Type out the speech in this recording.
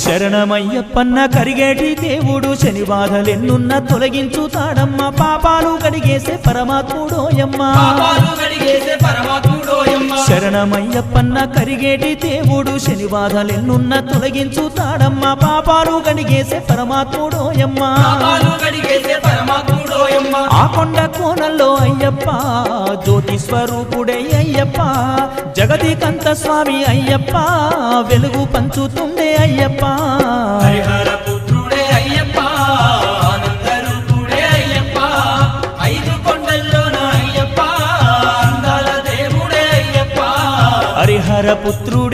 శరణమయ్యప్పన్న కరిగేటి దేవుడు శని బాధలెన్నున్న తొలగించుతాడమ్మ పాపాలు కడిగేసే పరమాత్ముడోయమ్మ శరణమయ్యప్పన్న కరిగేటి దేవుడు శని బాధలెన్నున్న తొలగించుతాడమ్మ పాపాలు కడిగేసే పరమాత్ముడోయమ్మ ఆ కొండ కోణంలో అయ్యప్ప జ్యోతి స్వరూపుడే అయ్యప్ప జగతికంత స్వామి అయ్యప్ప వెలుగు పంచుతుండే అయ్యప్ప హరిహర పుత్రుడే అయ్యప్ప ఆనంద రూపుడే అయ్యప్ప ఐదు కొండల్లోన అయ్యప్ప అందాల దేవుడే అయ్యప్ప హరిహర పుత్రుడే